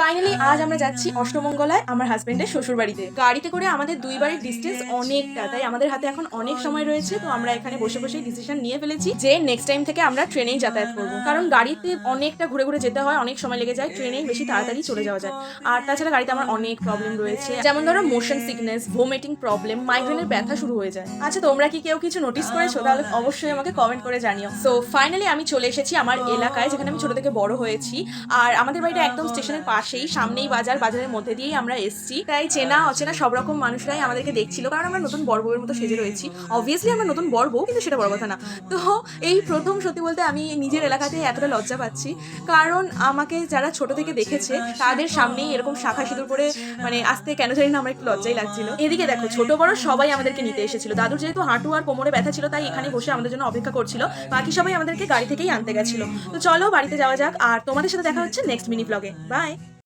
Finally আজ আমরা যাচ্ছি অষ্টমঙ্গলায় আমার হাজবেন্ডের শ্বশুর বাড়িতে। গাড়িতে করে আমাদের দুই বাড়ির ডিস্টেন্স অনেকটা, তাই আমাদের হাতে এখন অনেক সময় রয়েছে। তো আমরা এখানে বসে বসে ডিসিশন নিয়ে ফেলেছি যে নেক্সট টাইম থেকে আমরা ট্রেনেই যাতায়াত করবো, কারণ গাড়িতে অনেকটা ঘুরে ঘুরে যেতে হয়, অনেক সময় লেগে যায়। ট্রেনেই বেশি তাড়াতাড়ি চলে যাওয়া যায়। আর তাছাড়া গাড়িতে আমার অনেক প্রবলেম রয়েছে, যেমন ধরো মোশন সিকনেস, ভোমিটিং প্রবলেম, মাইগ্রেনের ব্যথা শুরু হয়ে যায়। আচ্ছা, তোমরা কি কেউ কিছু নোটিস করেছো? তাহলে অবশ্যই আমাকে কমেন্ট করে জানিও। সো ফাইনালি আমি চলে এসেছি আমার এলাকায়, যেখানে আমি ছোট থেকে বড় হয়েছি। আর আমাদের বাড়িটা একদম স্টেশনের পাশেই, সামনেই বাজার, বাজারের মধ্যে দিয়েই আমরা এসেছি। তাই চেনা অচেনা সব রকম মানুষরাই আমাদেরকে দেখছিল, কারণ আমরা নতুন বর বউয়ের মতো সেজে রয়েছি। অবভিয়াসলি আমরা নতুন বর বউ, কিন্তু সেটা বড় কথা না। তো এই প্রথম সত্যি বলতে আমি নিজের এলাকাতে এতটা লজ্জা পাচ্ছি, কারণ আমাকে যারা ছোট থেকে দেখেছে তাদের সামনেই এরকম শাখা সিঁদুর পরে মানে আসতে কেন জানি না আমার একটু লজ্জাই লাগছিল। এদিকে দেখো, ছোট বড় সবাই আমাদেরকে নিতে এসেছিল। দাদুর যেহেতু হাঁটু আর কোমরে ব্যথা ছিল, তাই এখানে বসে আমাদের জন্য অপেক্ষা করছিল। বাকি সবাই আমাদেরকে গাড়ি থেকেই আনতে গেছিল। তো চলো বাড়িতে যাওয়া যাক, আর তোমাদের সাথে দেখা হচ্ছে নেক্সট মিনি ব্লগে। বাই।